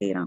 13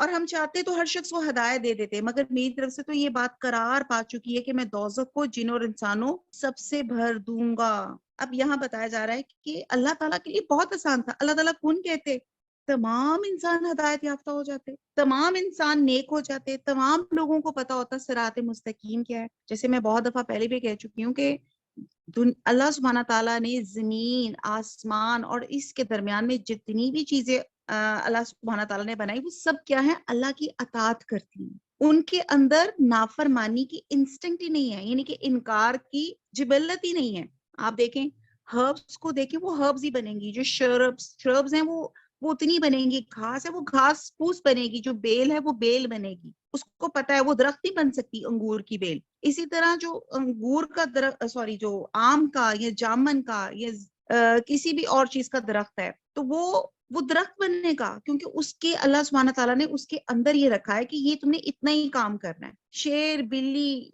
اور ہم چاہتے تو ہر شخص کو ہدایت دے دیتے، مگر میری طرف سے تو یہ بات قرار پا چکی ہے کہ میں دوزخ کو جن اور انسانوں سب سے بھر دوں گا۔ اب یہاں بتایا جا رہا ہے کہ اللہ تعالیٰ کے لیے بہت آسان تھا، اللہ تعالیٰ کون کہتے، تمام انسان ہدایت یافتہ ہو جاتے، تمام انسان نیک ہو جاتے، تمام لوگوں کو پتا ہوتا صراط مستقیم کیا ہے۔ جیسے میں بہت دفعہ پہلے بھی کہہ چکی ہوں کہ اللہ سبحانہ تعالیٰ نے زمین، آسمان اور اس کے درمیان میں جتنی بھی چیزیں اللہ سبحانہ تعالیٰ نے بنائی، وہ سب کیا ہے، اللہ کی اطاعت کرتی ہیں۔ ان کے اندر نافرمانی کی انسٹنکٹ ہی نہیں ہے، یعنی کہ انکار کی جبلت ہی نہیں ہے۔ آپ دیکھیں ہربس کو دیکھیں، وہ ہربس ہی بنیں گی، جو شربس ہیں وہ اتنی بنیں گی، گھاس ہے وہ گھاس پھوس بنے گی، جو بیل ہے وہ بیل بنے گی، اس کو پتا ہے وہ درخت نہیں بن سکتی انگور کی بیل۔ اسی طرح جو انگور کا درخت، جو آم کا یا جامن کا یا کسی بھی اور چیز کا درخت ہے، تو وہ درخت بننے کا، کیونکہ اس کے اللہ سبحانہ تعالیٰ نے اس کے اندر یہ رکھا ہے کہ یہ تم نے اتنا ہی کام کرنا ہے۔ شیر، بلی،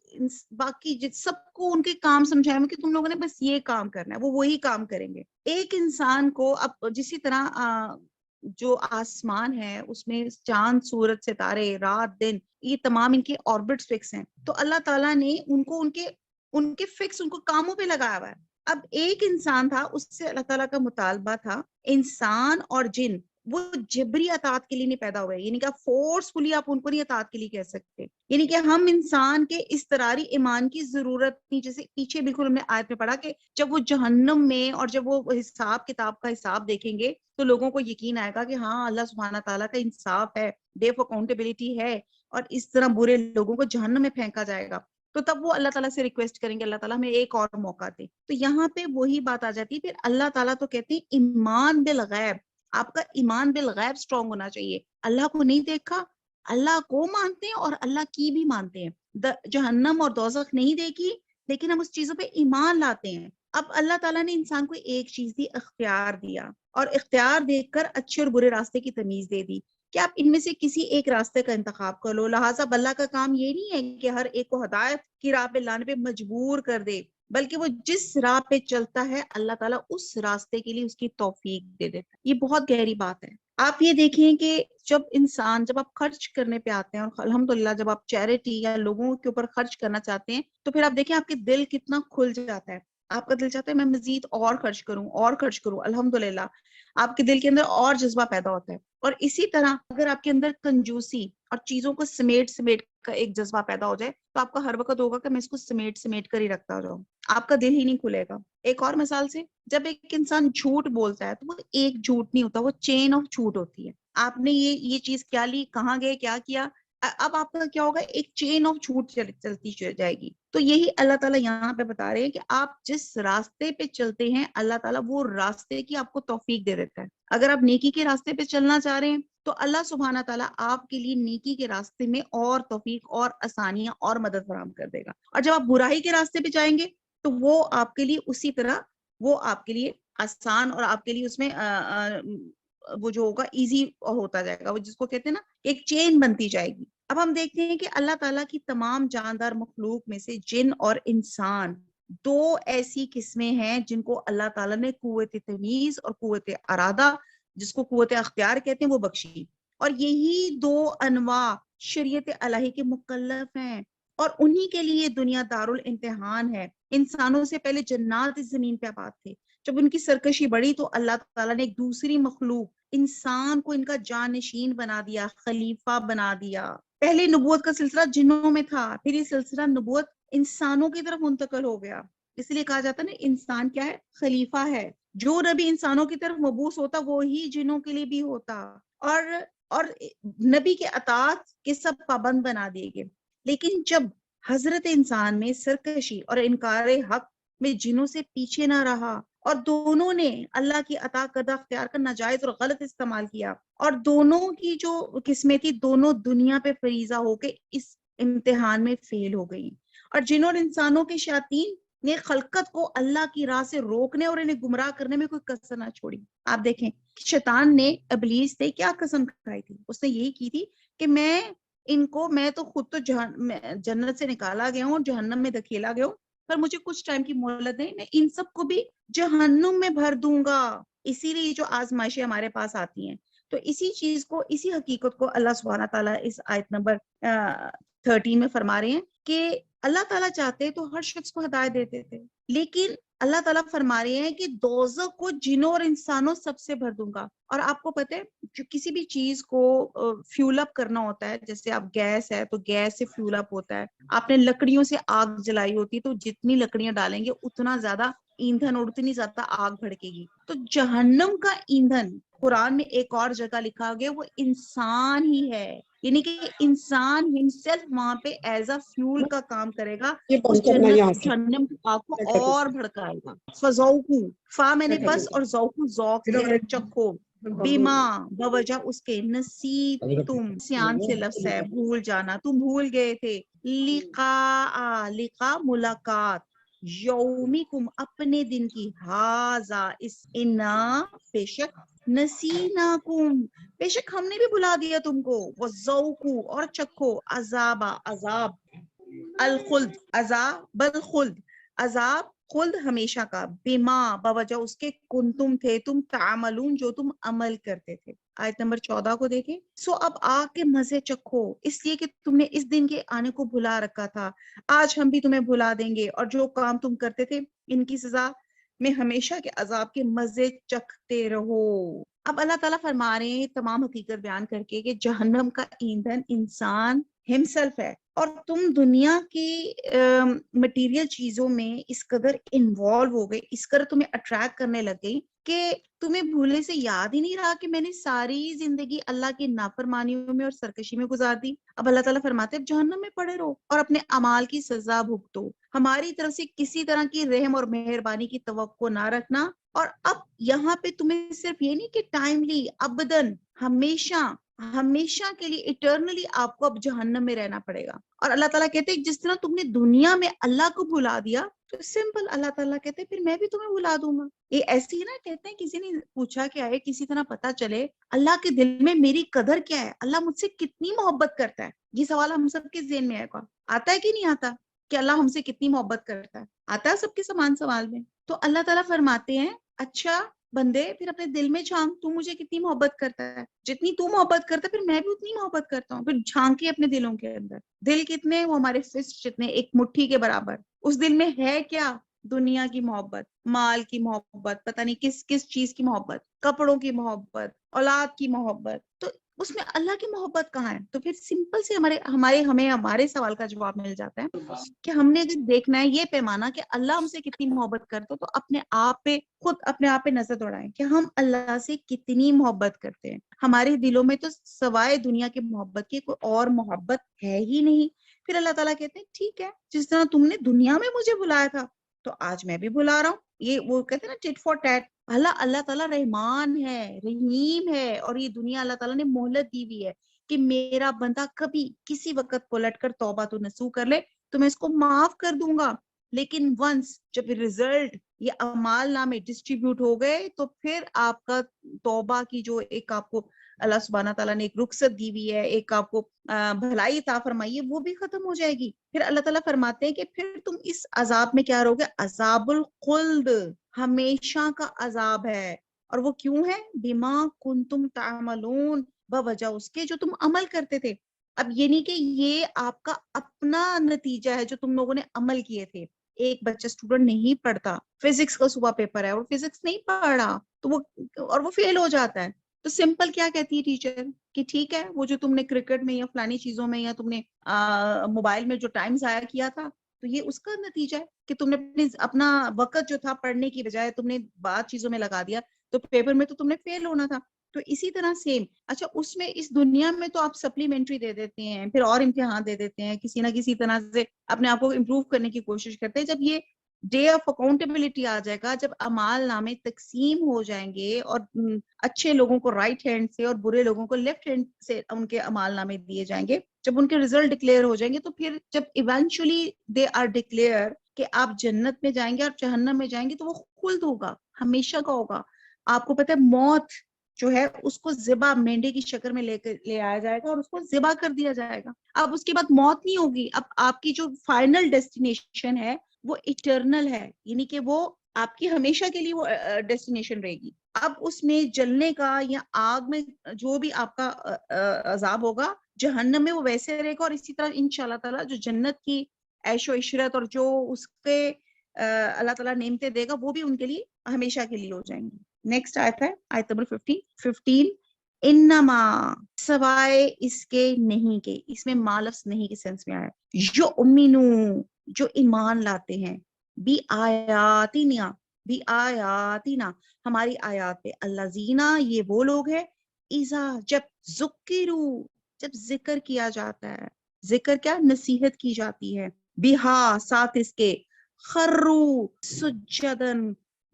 باقی سب کو ان کے کام سمجھائے کہ تم لوگوں نے بس یہ کام کرنا ہے، وہ وہی کام کریں گے۔ ایک انسان کو اب جسی طرح جو آسمان ہے اس میں چاند، سورج، ستارے، رات، دن، یہ تمام ان کے آربٹس فکس ہیں، تو اللہ تعالیٰ نے ان کو ان کے فکس ان کو کاموں پہ لگایا ہوا ہے۔ اب ایک انسان تھا، اس سے اللہ تعالیٰ کا مطالبہ تھا، انسان اور جن وہ جبری اطاعت کے لیے نہیں پیدا ہوئے، یعنی کہ فورسفلی آپ ان کو نہیں اطاعت کے لیے کہہ سکتے، یعنی کہ ہم انسان کے اضطراری ایمان کی ضرورت نہیں، جیسے پیچھے بالکل ہم نے آیت میں پڑھا کہ جب وہ جہنم میں اور جب وہ حساب کتاب کا حساب دیکھیں گے تو لوگوں کو یقین آئے گا کہ ہاں اللہ سبحانہ تعالیٰ کا انصاف ہے، ڈے آف اکاؤنٹیبلٹی ہے، اور اس طرح برے لوگوں کو جہنم میں پھینکا جائے گا، تو تب وہ اللہ تعالیٰ سے ریکویسٹ کریں گے اللہ تعالیٰ ہمیں ایک اور موقع دے۔ تو یہاں پہ وہی بات آ جاتی ہے، پھر اللہ تعالیٰ تو کہتے ہیں ایمان بالغیب، آپ کا ایمان بالغیب سٹرونگ ہونا چاہیے۔ اللہ کو نہیں دیکھا، اللہ کو مانتے ہیں اور اللہ کی بھی مانتے ہیں، جہنم اور دوزخ نہیں دیکھی لیکن ہم اس چیزوں پہ ایمان لاتے ہیں۔ اب اللہ تعالیٰ نے انسان کو ایک چیز دی، اختیار دیا، اور اختیار دیکھ کر اچھے اور برے راستے کی تمیز دے دی کہ آپ ان میں سے کسی ایک راستے کا انتخاب کر لو۔ لہٰذا اللہ کا کام یہ نہیں ہے کہ ہر ایک کو ہدایت کی راہ پہ لانے پہ مجبور کر دے، بلکہ وہ جس راہ پہ چلتا ہے اللہ تعالیٰ اس راستے کے لیے اس کی توفیق دے دیتا ہے۔ یہ بہت گہری بات ہے۔ آپ یہ دیکھیں کہ جب آپ خرچ کرنے پہ آتے ہیں، اور الحمدللہ جب آپ چیریٹی یا لوگوں کے اوپر خرچ کرنا چاہتے ہیں، تو پھر آپ دیکھیں آپ کے دل کتنا کھل جاتا ہے، آپ کا دل چاہتا ہے میں مزید اور خرچ کروں، الحمدللہ آپ کے دل کے اندر اور جذبہ پیدا ہوتا ہے۔ اور اسی طرح اگر آپ کے اندر کنجوسی اور چیزوں کو سمیٹ کا ایک جذبہ پیدا ہو جائے، تو آپ کا ہر وقت ہوگا کہ میں اس کو سمیٹ کر ہی رکھتا جاؤں، آپ کا دل ہی نہیں کھلے گا۔ ایک اور مثال سے، جب ایک انسان جھوٹ بولتا ہے تو وہ ایک جھوٹ نہیں ہوتا، وہ چین آف جھوٹ ہوتی ہے۔ آپ نے یہ چیز کیا لی، کہاں گئے، کیا کیا، اب آپ کا کیا ہوگا، ایک چین آف جھوٹ چلتی جائے گی۔ تو یہی اللہ تعالیٰ یہاں پہ بتا رہے ہیں کہ آپ جس راستے پہ چلتے ہیں اللہ تعالیٰ وہ راستے کی آپ کو توفیق دے دیتا ہے۔ اگر آپ نیکی کے راستے پہ چلنا چاہ رہے ہیں تو اللہ سبحانہ تعالیٰ آپ کے لیے نیکی کے راستے میں اور توفیق اور آسانیاں اور مدد فراہم کر دے گا، اور جب آپ برائی کے راستے پہ جائیں گے تو وہ آپ کے لیے اسی طرح وہ آپ کے لیے آسان، اور آپ کے لیے اس میں وہ جو ہوگا ایزی ہوتا جائے گا، وہ جس کو کہتے ہیں نا ایک چین بنتی جائے گی۔ اب ہم دیکھتے ہیں کہ اللہ تعالیٰ کی تمام جاندار مخلوق میں سے جن اور انسان دو ایسی قسمیں ہیں جن کو اللہ تعالیٰ نے قوت تمیز اور قوت ارادہ، جس کو قوت اختیار کہتے ہیں، وہ بخشی، اور یہی دو انواع شریعت الہی کے مکلف ہیں، اور انہی کے لیے دنیا دارالامتحان ہے۔ انسانوں سے پہلے جنات اس زمین پہ آباد تھے، جب ان کی سرکشی بڑھی تو اللہ تعالیٰ نے ایک دوسری مخلوق انسان کو ان کا جانشین بنا دیا، خلیفہ بنا دیا۔ پہلے نبوت کا سلسلہ جنوں میں تھا، پھر یہ سلسلہ نبوت انسانوں کی طرف منتقل ہو گیا، اس لیے کہا جاتا ہے نا انسان کیا ہے، خلیفہ ہے۔ جو نبی انسانوں کی طرف مبعوث ہوتا وہی جنوں کے لیے بھی ہوتا، اور نبی کے اطاعت کے سب پابند بنا دیے گئے۔ لیکن جب حضرت انسان میں سرکشی اور انکار حق میں جنوں سے پیچھے نہ رہا، اور دونوں نے اللہ کی عطا کردہ اختیار کا ناجائز اور غلط استعمال کیا، اور دونوں کی جو قسمیں تھی دونوں دنیا پہ فریضہ ہو کے اس امتحان میں فیل ہو گئی، اور جنوں اور انسانوں کے شیاطین نے خلقت کو اللہ کی راہ سے روکنے اور انہیں گمراہ کرنے میں کوئی کسر نہ چھوڑی۔ آپ دیکھیں شیطان نے ابلیس سے کیا قسم کھائی تھی، اس نے یہی کی تھی کہ میں تو خود تو جنت سے نکالا گیا ہوں، جہنم میں دھکیلا گیا ہوں، پر مجھے کچھ ٹائم کی مہلت دیں، میں ان سب کو بھی جہنم میں بھر دوں گا۔ اسی لیے جو آزمائشیں ہمارے پاس آتی ہیں تو اسی چیز کو, اسی حقیقت کو اللہ سبحانہ تعالیٰ اس آیت نمبر 13 میں فرما رہے ہیں کہ اللہ تعالیٰ چاہتے تو ہر شخص کو ہدایت دیتے تھے, لیکن اللہ تعالیٰ فرما رہے ہیں کہ دوزخ کو جنوں اور انسانوں سب سے بھر دوں گا. اور آپ کو پتہ ہے جو کسی بھی چیز کو فیول اپ کرنا ہوتا ہے, جیسے آپ گیس ہے تو گیس سے فیول اپ ہوتا ہے, آپ نے لکڑیوں سے آگ جلائی ہوتی ہے تو جتنی لکڑیاں ڈالیں گے اتنا زیادہ ایندھن اور اتنی زیادہ آگ بھڑکے گی. تو جہنم کا ایندھن قرآن میں ایک اور جگہ لکھا گیا وہ انسان ہی ہے, یعنی کہ انسان ہمسیلف وہاں پہ ایز اے فیول کا کام کرے گا, یہ اس بند کرنا یہاں سے جہنم کی آگ کو اور بھڑکائے گا. فذوقوا, فا میں نے بس اور ذوق ذوق لیا چکھو, بیما بوجہ اس کے, نسیب تم سیان سے لفظ ہے بھول جانا, تم بھول گئے تھے, لقاء لقاء ملاقات, یومیکم اپنے دن کی, ہاذا اس, انا بے شک, نسیناکم بے شک ہم نے بھی بلا دیا تم کو, وذوقوا اور چکھو, عذاب عذاب, الخلد عذاب الخلد عذاب خلد ہمیشہ کا, بما بوجہ اس کے, کنتم تھے تم, تعملون جو تم عمل کرتے تھے. آیت نمبر 14 کو دیکھیں. سو اب آگ کے مزے چکھو, اس لیے کہ تم نے اس دن کے آنے کو بھلا رکھا تھا, آج ہم بھی تمہیں بھلا دیں گے, اور جو کام تم کرتے تھے ان کی سزا میں ہمیشہ کے عذاب کے مزے چکھتے رہو. اب اللہ تعالیٰ فرما رہے ہیں تمام حقیقت بیان کر کے کہ جہنم کا ایندھن انسان ہمسیلف ہے, اور تم دنیا کی مٹیریل چیزوں میں اس قدر انوالو ہو گئے, اس قدر تمہیں اٹریکٹ کرنے لگ گئی کہ تمہیں بھولے سے یاد ہی نہیں رہا کہ میں نے ساری زندگی اللہ کی نافرمانیوں میں اور سرکشی میں گزار دی. اب اللہ تعالیٰ فرماتے ہیں جہنم میں پڑے رہو اور اپنے اعمال کی سزا بھگتو, ہماری طرف سے کسی طرح کی رحم اور مہربانی کی توقع نہ رکھنا. اور اب یہاں پہ تمہیں صرف یہ نہیں کہ ٹائملی, ابدن, ہمیشہ ہمیشہ کے لیے, اٹرنلی آپ کو اب جہنم میں رہنا پڑے گا. اور اللہ تعالیٰ کہتے ہیں جس طرح تم نے دنیا میں اللہ کو بھلا دیا, تو سمپل اللہ تعالیٰ کہتے ہیں پھر میں بھی تمہیں بھلا دوں گا. یہ ایسی ہی نا, کہتے ہیں کسی نے پوچھا کہ آئے کسی طرح پتا چلے اللہ کے دل میں میری قدر کیا ہے, اللہ مجھ سے کتنی محبت کرتا ہے. یہ سوال ہم سب کے ذہن میں آتا ہے کہ نہیں آتا, کہ اللہ ہم سے کتنی محبت کرتا ہے, آتا ہے سب کے سامان سوال میں. تو اللہ تعالیٰ فرماتے ہیں اچھا بندے پھر اپنے دل میں جھانک, تو مجھے کتنی محبت کرتا ہے, جتنی تو محبت کرتا ہے پھر میں بھی اتنی محبت کرتا ہوں. پھر جھانکے اپنے دلوں کے اندر, دل کتنے, وہ ہمارے فسٹ جتنے, ایک مٹھی کے برابر. اس دل میں ہے کیا, دنیا کی محبت, مال کی محبت, پتہ نہیں کس کس چیز کی محبت, کپڑوں کی محبت, اولاد کی محبت, تو اس میں اللہ کی محبت کہاں ہے؟ تو پھر سمپل سے ہمارے سوال کا جواب مل جاتا ہے کہ ہم نے اگر دیکھنا ہے یہ پیمانہ کہ اللہ ہم سے کتنی محبت کرتا ہے, تو اپنے آپ پہ, خود اپنے آپ پہ نظر دوڑائیں کہ ہم اللہ سے کتنی محبت کرتے ہیں. ہمارے دلوں میں تو سوائے دنیا کی محبت کی کوئی اور محبت ہے ہی نہیں. پھر اللہ تعالیٰ کہتے ہیں ٹھیک ہے, جس طرح تم نے دنیا میں مجھے بلایا تھا تو آج میں بھی بلا رہا ہوں. یہ وہ کہتے ہیں نا ٹٹ فار ٹیٹ. اللہ تعالیٰ رحمان ہے, رحیم ہے, اور یہ دنیا اللہ تعالیٰ نے مہلت دی ہوئی ہے کہ میرا بندہ کبھی کسی وقت پلٹ کر توبہ تو نصوح کر لے تو میں اس کو معاف کر دوں گا. لیکن ونس جب ریزلٹ یہ اعمال نامے ڈسٹریبیوٹ ہو گئے تو پھر آپ کا توبہ کی جو ایک آپ کو اللہ سبحانہ تعالیٰ نے ایک رخصت دی ہوئی ہے, ایک آپ کو بھلائی عطا فرمائی ہے, وہ بھی ختم ہو جائے گی. پھر اللہ تعالیٰ فرماتے ہیں کہ پھر تم اس عذاب میں کیا رہو گے, عذاب الخلد, ہمیشہ کا عذاب ہے. اور وہ کیوں ہے, بما کنتم تعملون, بوجہ اس کے جو تم عمل کرتے تھے. اب یہ نہیں کہ یہ آپ کا اپنا نتیجہ ہے جو تم لوگوں نے عمل کیے تھے. ایک بچہ اسٹوڈنٹ نہیں پڑھتا, فزکس کا صبح پیپر ہے اور فزکس نہیں پڑھا تو وہ فیل ہو جاتا ہے, تو سمپل کیا کہتی ہے ٹیچر کہ ٹھیک ہے وہ جو تم نے کرکٹ میں یا فلانی چیزوں میں یا تم نے موبائل میں جو ٹائم ضائع کیا تھا تو یہ اس کا نتیجہ ہے کہ تم نے اپنا وقت جو تھا پڑھنے کی بجائے تم نے بعض چیزوں میں لگا دیا, تو پیپر میں تو تم نے فیل ہونا تھا. تو اسی طرح سیم, اچھا اس میں اس دنیا میں تو آپ سپلیمنٹری دے دیتے ہیں, پھر اور امتحان دے دیتے ہیں, کسی نہ کسی طرح سے اپنے آپ کو امپروو کرنے کی کوشش کرتے ہیں. جب یہ ڈے آف اکاؤنٹیبلٹی آ جائے گا, جب اعمال نامے تقسیم ہو جائیں گے اور اچھے لوگوں کو رائٹ ہینڈ سے اور برے لوگوں کو لیفٹ ہینڈ سے ان کے اعمال نامے دیے جائیں گے, جب ان کے ریزلٹ ڈکلیئر ہو جائیں گے, تو پھر جب ایونچولی دے آر ڈکلیئر کہ آپ جنت میں جائیں گے اور جہنم میں جائیں گے, تو وہ خلد ہوگا, ہمیشہ کا ہوگا. آپ کو پتہ ہے موت جو ہے اس کو ذبح مینڈے کی شکل میں لے آیا جائے گا اور اس کو ذبح کر دیا جائے گا. اب اس کے بعد موت نہیں ہوگی, اب آپ کی جو فائنل ڈیسٹینیشن ہے وہ اٹرنل ہے, یعنی کہ وہ آپ کی ہمیشہ کے لیے وہ ڈیسٹینیشن رہے گی. اب اس میں جلنے کا یا آگ میں جو بھی آپ کا عذاب ہوگا جہنم میں وہ ویسے رہے گا، اور اسی طرح انشاءاللہ تعالیٰ جو جنت کی عیش و عشرت اور جو اس کے اللہ تعالیٰ نعمتیں دے گا وہ بھی ان کے لیے ہمیشہ کے لیے ہو جائیں گی. نیکسٹ آیت ہے آیت نمبر 15. انما سوائے اس کے نہیں کے، اس میں ما لفظ نہیں کے سینس میں آیا، جو امینو جو ایمان لاتے ہیں، بھی آیاتینا بھی آیاتینا ہماری آیات پہ، اللہ زینا یہ وہ لوگ ہیں، ایزا جب ذکرو جب ذکر کیا جاتا ہے، ذکر کیا نصیحت کی جاتی ہے، بہا ساتھ اس کے، خرو سجدن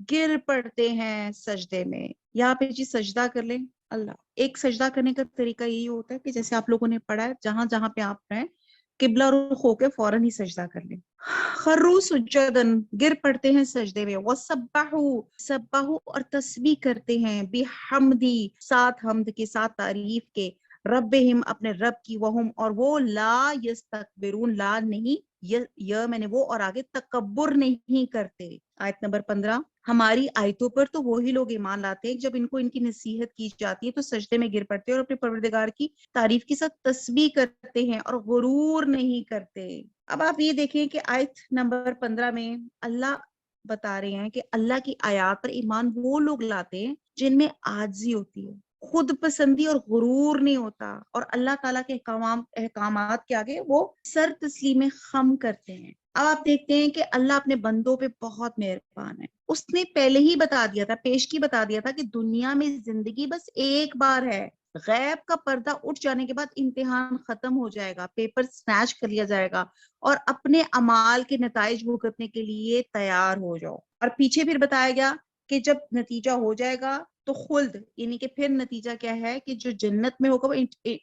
گر پڑتے ہیں سجدے میں. یہاں پہ جی سجدہ کر لیں. اللہ ایک سجدہ کرنے کا طریقہ یہی ہوتا ہے کہ جیسے آپ لوگوں نے پڑھا ہے جہاں جہاں پہ آپ رہیں قبلہ رخ ہو کے فوراً ہی سجدہ کر لیں. خرو سجدن گر پڑتے ہیں سجدے میں، سبحو اور تسبیح کرتے ہیں، بحمدی ساتھ حمد کے ساتھ تعریف کے، ربہم اپنے رب کی، وہم اور وہ، لا یستکبرون لا نہیں میں نے وہ اور آگے تکبر نہیں کرتے. آیت نمبر 15. ہماری آیتوں پر تو وہی لوگ ایمان لاتے ہیں جب ان کو ان کی نصیحت کی جاتی ہے تو سجدے میں گر پڑتے ہیں اور اپنے پروردگار کی تعریف کے ساتھ تسبیح کرتے ہیں اور غرور نہیں کرتے. اب آپ یہ دیکھیں کہ آیت نمبر 15 میں اللہ بتا رہے ہیں کہ اللہ کی آیات پر ایمان وہ لوگ لاتے ہیں جن میں عاجزی ہوتی ہے، خود پسندی اور غرور نہیں ہوتا، اور اللہ تعالیٰ کے احکامات کے آگے وہ سر تسلیم خم کرتے ہیں. اب آپ دیکھتے ہیں کہ اللہ اپنے بندوں پہ بہت مہربان ہے. اس نے پہلے ہی بتا دیا تھا، پیشگی بتا دیا تھا کہ دنیا میں زندگی بس ایک بار ہے، غیب کا پردہ اٹھ جانے کے بعد امتحان ختم ہو جائے گا، پیپر سنیچ کر لیا جائے گا، اور اپنے اعمال کے نتائج بھگتنے کے لیے تیار ہو جاؤ. اور پیچھے پھر بتایا گیا کہ جب نتیجہ ہو جائے گا تو خلد، یعنی کہ پھر نتیجہ کیا ہے کہ جو جنت میں ہوگا وہ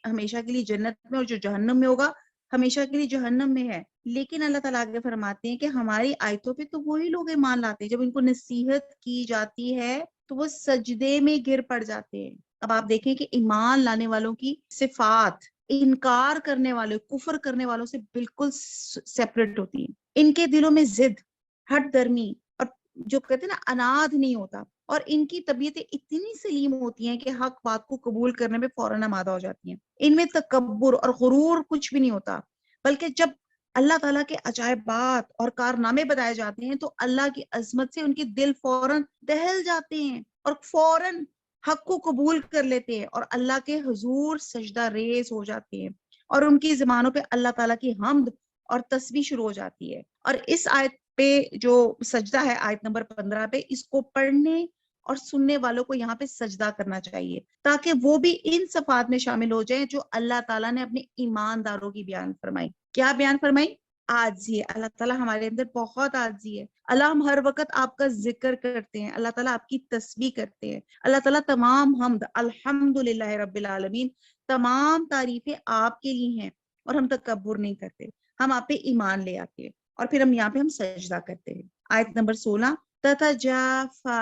ہمیشہ کے لیے جنت میں، اور جو جہنم میں ہوگا ہمیشہ کے لیے جہنم میں ہے. لیکن اللہ تعالیٰ آگے فرماتے ہیں کہ ہماری آیتوں پہ تو وہی لوگ ایمان لاتے ہیں جب ان کو نصیحت کی جاتی ہے تو وہ سجدے میں گر پڑ جاتے ہیں. اب آپ دیکھیں کہ ایمان لانے والوں کی صفات انکار کرنے والے، کفر کرنے والوں سے بالکل سیپریٹ ہوتی ہیں. ان کے دلوں میں ضد، ہٹ درمی، اور جو کہتے ہیں نا اناد نہیں ہوتا، اور ان کی طبیعتیں اتنی سلیم ہوتی ہیں کہ حق بات کو قبول کرنے میں فوراً آمادہ ہو جاتی ہیں. ان میں تکبر اور غرور کچھ بھی نہیں ہوتا، بلکہ جب اللہ تعالیٰ کے عجائبات اور کارنامے بتائے جاتے ہیں تو اللہ کی عظمت سے ان کے دل فوراً دہل جاتے ہیں اور فوراً حق کو قبول کر لیتے ہیں اور اللہ کے حضور سجدہ ریز ہو جاتے ہیں، اور ان کی زبانوں پہ اللہ تعالیٰ کی حمد اور تسبیح شروع ہو جاتی ہے. اور اس آیت پہ جو سجدہ ہے آیت نمبر 15 پہ، اس کو پڑھنے اور سننے والوں کو یہاں پہ سجدہ کرنا چاہیے تاکہ وہ بھی ان صفات میں شامل ہو جائیں جو اللہ تعالیٰ نے اپنے ایمانداروں کی بیان فرمائی. کیا بیان فرمائی؟ عاجزی ہے. اللہ تعالیٰ ہمارے اندر بہت عاجزی ہے. اللہ ہم ہر وقت آپ کا ذکر کرتے ہیں، اللہ تعالیٰ آپ کی تسبیح کرتے ہیں. اللہ تعالیٰ تمام حمد، الحمدللہ رب العالمین، تمام تعریفیں آپ کے لیے ہیں، اور ہم تکبر نہیں کرتے، ہم آپ پہ ایمان لے آتے ہیں، اور پھر ہم یہاں پہ ہم سجدہ کرتے ہیں. آیت نمبر 16. تتجافا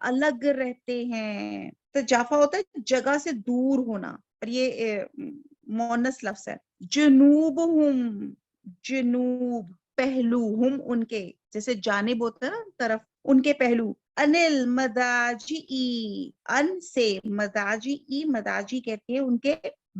الگ رہتے ہیں. تجافا ہوتا ہے جگہ سے دور ہونا، اور یہ مونس لفظ ہے. جنوبہم جنوب پہلو، ہم ان کے، جیسے جانب ہوتا ہے نا طرف، ان کے پہلو. انل مداجی، ان سے، مداجی، مداجی کہتے ہیں ان کے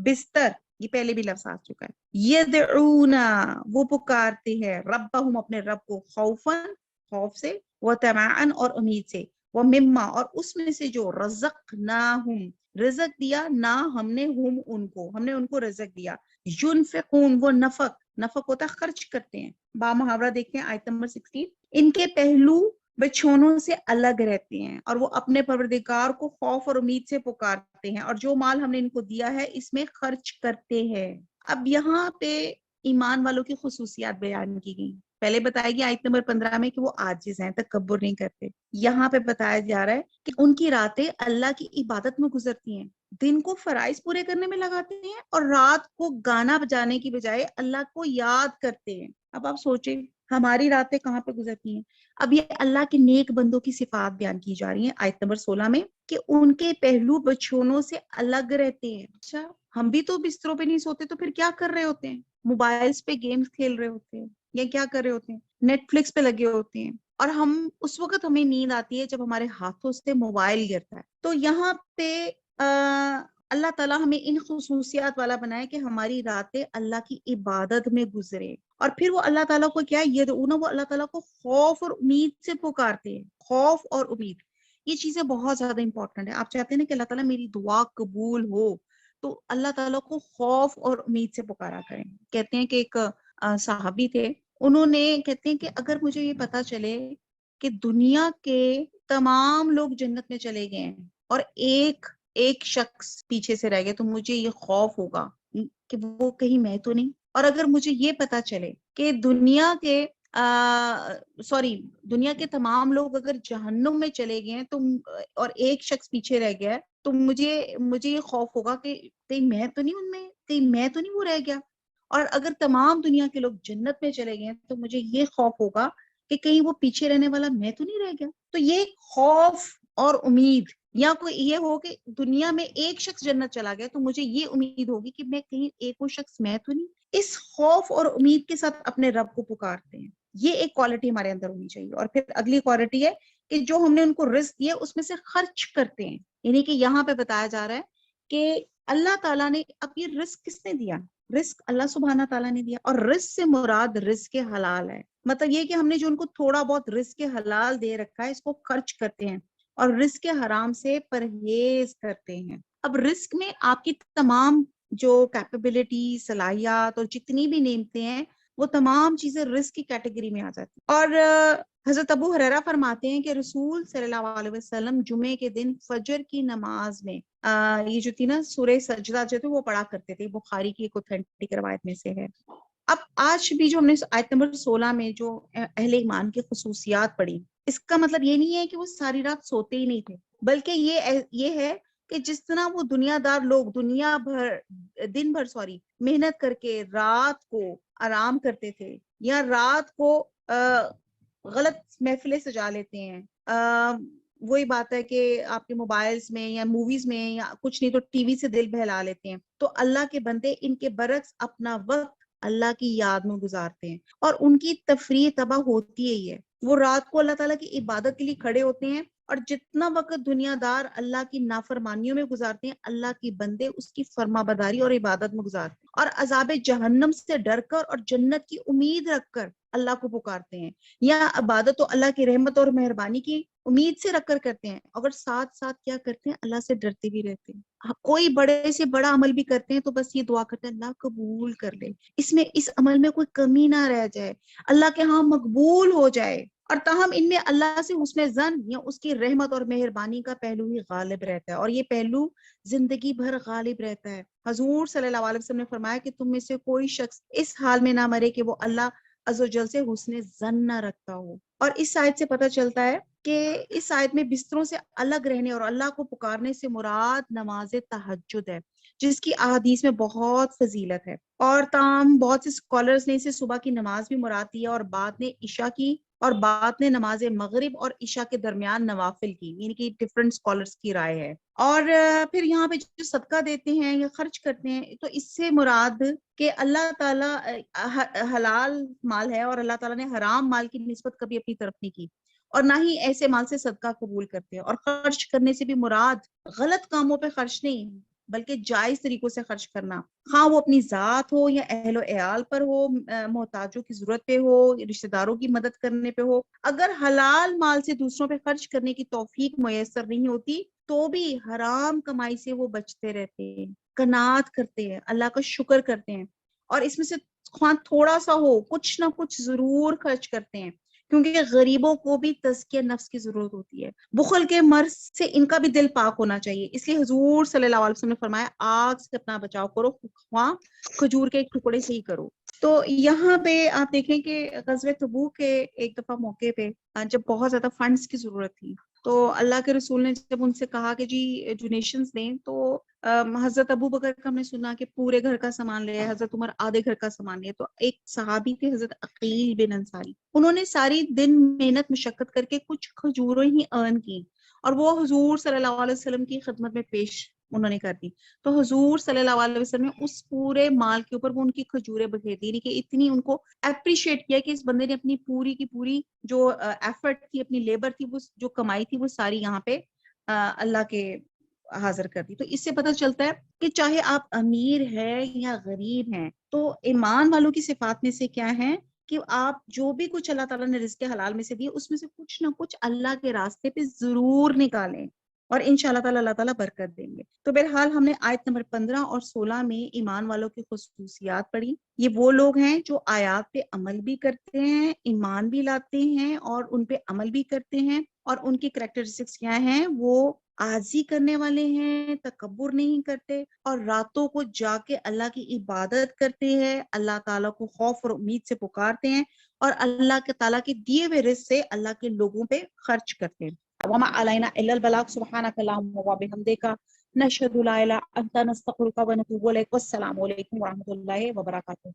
بستر، یہ پہلے بھی لفظ آ چکا ہے. یدعونا وہ پکارتے ہیں، ربہم اپنے رب کو، خوفن خوف سے، وطمعن اور امید سے، ومما اور اس میں سے جو رزقناہم رزق دیا، نہ ہم نے ان کو رزق دیا. ينفقون وہ نفق ہوتا ہے خرچ کرتے ہیں. با محاورہ دیکھتے ہیں آیت نمبر 16. ان کے پہلو بچھونوں سے الگ رہتے ہیں اور وہ اپنے پروردگار کو خوف اور امید سے پکارتے ہیں، اور جو مال ہم نے ان کو دیا ہے اس میں خرچ کرتے ہیں. اب یہاں پہ ایمان والوں کی خصوصیات بیان کی گئی. پہلے بتایا گیا آیت نمبر 15 میں کہ وہ عاجز ہیں، تکبر نہیں کرتے. یہاں پہ بتایا جا رہا ہے کہ ان کی راتیں اللہ کی عبادت میں گزرتی ہیں، دن کو فرائض پورے کرنے میں لگاتے ہیں، اور رات کو گانا بجانے کی بجائے اللہ کو یاد کرتے ہیں. اب آپ سوچیں ہماری راتیں کہاں پہ گزرتی ہیں. اب یہ اللہ کے نیک بندوں کی صفات بیان کی جا رہی ہیں آیت نمبر 16 میں کہ ان کے پہلو بچھونوں سے الگ رہتے ہیں. اچھا ہم بھی تو بستروں پہ نہیں سوتے تو پھر کیا کر رہے ہوتے ہیں؟ موبائلز پہ گیمز کھیل رہے ہوتے ہیں، یا کیا کر رہے ہوتے ہیں؟ نیٹ فلکس پہ لگے ہوتے ہیں. اور ہم اس وقت ہمیں نیند آتی ہے جب ہمارے ہاتھوں سے موبائل گرتا ہے. تو یہاں پہ اللہ تعالیٰ ہمیں ان خصوصیات والا بنائے کہ ہماری راتیں اللہ کی عبادت میں گزرے. اور پھر وہ اللہ تعالیٰ کو کیا یہ وہ اللہ تعالیٰ کو خوف اور امید سے پکارتے ہیں. خوف اور امید یہ چیزیں بہت زیادہ امپورٹنٹ ہے. آپ چاہتے ہیں نا کہ اللہ تعالیٰ میری دعا قبول ہو تو اللہ تعالیٰ کو خوف اور امید سے پکارا کریں. کہتے ہیں کہ ایک صحابی تھے, انہوں نے کہتے ہیں کہ اگر مجھے یہ پتا چلے کہ دنیا کے تمام لوگ جنت میں چلے گئے ہیں اور ایک شخص پیچھے سے رہ گیا تو مجھے یہ خوف ہوگا کہ وہ کہیں میں تو نہیں. اور اگر مجھے یہ پتا چلے کہ دنیا کے تمام لوگ اگر جہنم میں چلے گئے ہیں تو اور ایک شخص پیچھے رہ گیا ہے تو مجھے یہ خوف ہوگا کہ کہیں میں تو نہیں ان میں, کہیں میں تو نہیں وہ رہ گیا. اور اگر تمام دنیا کے لوگ جنت میں چلے گئے تو مجھے یہ خوف ہوگا کہ کہیں وہ پیچھے رہنے والا میں تو نہیں رہ گیا. تو یہ خوف اور امید, یا کوئی یہ ہو کہ دنیا میں ایک شخص جنت چلا گیا تو مجھے یہ امید ہوگی کہ میں کہیں ایک وہ شخص میں تو نہیں. اس خوف اور امید کے ساتھ اپنے رب کو پکارتے ہیں. یہ ایک کوالٹی ہمارے اندر ہونی چاہیے. اور پھر اگلی کوالٹی ہے کہ جو ہم نے ان کو رزق دیا اس میں سے خرچ کرتے ہیں. یعنی کہ یہاں پہ بتایا جا رہا ہے کہ اللہ تعالیٰ نے, اب یہ رزق کس نے دیا؟ رزق اللہ سبحانہ تعالیٰ نے دیا. اور رزق سے مراد رزق حلال ہے. مطلب یہ کہ ہم نے جو ان کو تھوڑا بہت رزق حلال دے رکھا ہے اس کو خرچ کرتے ہیں اور رزق حرام سے پرہیز کرتے ہیں. اب رزق میں آپ کی تمام جو کیپیبلٹی, صلاحیات اور جتنی بھی نعمتیں ہیں وہ تمام چیزیں رزق کی کیٹیگری میں آ جاتی ہیں. اور حضرت ابو ہریرہ فرماتے ہیں کہ رسول صلی اللہ علیہ وسلم جمعے کے دن فجر کی نماز میں یہ جو تھی نا سورہ سجدہ جو تھی وہ پڑھا کرتے تھے. بخاری کی ایک اوتھینٹک روایت میں سے ہے. اب آج بھی جو ہم نے آیت نمبر 16 میں جو اہل ایمان کی خصوصیات پڑھی, اس کا مطلب یہ نہیں ہے کہ وہ ساری رات سوتے ہی نہیں تھے, بلکہ یہ ہے کہ جس طرح وہ دنیا دار لوگ دن بھر محنت کر کے رات کو آرام کرتے تھے, یا رات کو غلط محفلیں سجا لیتے ہیں. وہی بات ہے کہ آپ کے موبائلز میں یا موویز میں یا کچھ نہیں تو ٹی وی سے دل بہلا لیتے ہیں. تو اللہ کے بندے ان کے برعکس اپنا وقت اللہ کی یاد میں گزارتے ہیں اور ان کی تفریح تباہ ہوتی ہی ہے. وہ رات کو اللہ تعالیٰ کی عبادت کے لیے کھڑے ہوتے ہیں اور جتنا وقت دنیا دار اللہ کی نافرمانیوں میں گزارتے ہیں اللہ کی بندے اس کی فرما برداری اور عبادت میں گزارتے ہیں اور عذاب جہنم سے ڈر کر اور جنت کی امید رکھ کر اللہ کو پکارتے ہیں, یا عبادت تو اللہ کی رحمت اور مہربانی کی امید سے رکھ کر کرتے ہیں, اگر ساتھ ساتھ کیا کرتے ہیں اللہ سے ڈرتے بھی رہتے ہیں. کوئی بڑے سے بڑا عمل بھی کرتے ہیں تو بس یہ دعا کرتے ہیں اللہ قبول کر لے, اس عمل میں کوئی کمی نہ رہ جائے, اللہ کے ہاں مقبول ہو جائے. اور تاہم ان میں اللہ سے حسن ظن یا اس کی رحمت اور مہربانی کا پہلو ہی غالب رہتا ہے, اور یہ پہلو زندگی بھر غالب رہتا ہے. حضور صلی اللہ علیہ وسلم نے فرمایا کہ تم میں سے کوئی شخص اس حال میں نہ مرے کہ وہ اللہ عز و جل سے حسن ظن نہ رکھتا ہو. اور اس آیت سے پتہ چلتا ہے کہ اس آیت میں بستروں سے الگ رہنے اور اللہ کو پکارنے سے مراد نماز تہجد ہے, جس کی احادیث میں بہت فضیلت ہے. اور تاہم بہت سے اسکالرز نے اسے صبح کی نماز بھی مراد دی ہے, اور بعد نے نماز مغرب اور عشاء کے درمیان نوافل کی, یعنی کہ ڈفرنٹ اسکالرز کی رائے ہے. اور پھر یہاں پہ جو صدقہ دیتے ہیں یا خرچ کرتے ہیں تو اس سے مراد کہ اللہ تعالیٰ حلال مال ہے اور اللہ تعالیٰ نے حرام مال کی نسبت کبھی اپنی طرف نہیں کی, اور نہ ہی ایسے مال سے صدقہ قبول کرتے ہیں. اور خرچ کرنے سے بھی مراد غلط کاموں پہ خرچ نہیں بلکہ جائز طریقوں سے خرچ کرنا, ہاں وہ اپنی ذات ہو یا اہل و عیال پر ہو, محتاجوں کی ضرورت پہ ہو, رشتہ داروں کی مدد کرنے پہ ہو. اگر حلال مال سے دوسروں پہ خرچ کرنے کی توفیق میسر نہیں ہوتی تو بھی حرام کمائی سے وہ بچتے رہتے ہیں, قناعت کرتے ہیں, اللہ کا شکر کرتے ہیں, اور اس میں سے تھوڑا سا ہو کچھ نہ کچھ ضرور خرچ کرتے ہیں, کیونکہ غریبوں کو بھی تزکیہ نفس کی ضرورت ہوتی ہے. بخل کے مرض سے ان کا بھی دل پاک ہونا چاہیے, اس لیے حضور صلی اللہ علیہ وسلم نے فرمایا آگ سے اپنا بچاؤ کرو, وہاں کھجور کے ایک ٹکڑے سے ہی کرو. تو یہاں پہ آپ دیکھیں کہ غزوہ تبوک کے ایک دفعہ موقع پہ جب بہت زیادہ فنڈز کی ضرورت تھی تو اللہ کے رسول نے جب ان سے کہا کہ جی ڈونیشنز دیں, تو حضرت ابو بکر کا ہم نے سنا کہ پورے گھر کا سامان لے, حضرت عمر آدھے گھر کا سامان لے, تو ایک صحابی تھے حضرت عقیل بن انصاری, انہوں نے ساری دن محنت مشقت کر کے کچھ کھجوریں ہی ارن کی اور وہ حضور صلی اللہ علیہ وسلم کی خدمت میں پیش انہوں نے کر دی. تو حضور صلی اللہ علیہ وسلم نے اس پورے مال کے اوپر وہ ان کی کھجوریں بکھیر دی، یعنی کہ اتنی ان کو اپریشیٹ کیا کہ اس بندے نے اپنی پوری کی پوری جو ایفرٹ تھی، اپنی لیبر تھی، وہ جو کمائی تھی، وہ ساری یہاں پہ اللہ کے حاضر کر دی. تو اس سے پتہ چلتا ہے کہ چاہے آپ امیر ہے یا غریب ہیں، تو ایمان والوں کی صفات میں سے کیا ہے کہ آپ جو بھی کچھ اللہ تعالیٰ نے رزق حلال میں سے دیے، اس میں سے کچھ نہ کچھ اللہ کے راستے پہ ضرور نکالیں، اور انشاءاللہ تعالیٰ اللہ تعالیٰ برکت دیں گے. تو بہرحال ہم نے آیت نمبر 15 اور 16 میں ایمان والوں کی خصوصیات پڑھی. یہ وہ لوگ ہیں جو آیات پہ عمل بھی کرتے ہیں، ایمان بھی لاتے ہیں اور ان پہ عمل بھی کرتے ہیں. اور ان کی کریکٹرسٹکس کیا ہیں؟ وہ عاجزی کرنے والے ہیں، تکبر نہیں کرتے، اور راتوں کو جا کے اللہ کی عبادت کرتے ہیں، اللہ تعالیٰ کو خوف اور امید سے پکارتے ہیں، اور اللہ کے تعالیٰ کے دیے ہوئے رزق سے اللہ کے لوگوں پہ خرچ کرتے ہیں. وما علینا الا البلاغ سبحانک اللہم وبحمدک نشہد لا الہ الا انت نستغفرک ونتوب الیک. والسلام علیکم ورحمۃ اللہ وبرکاتہ.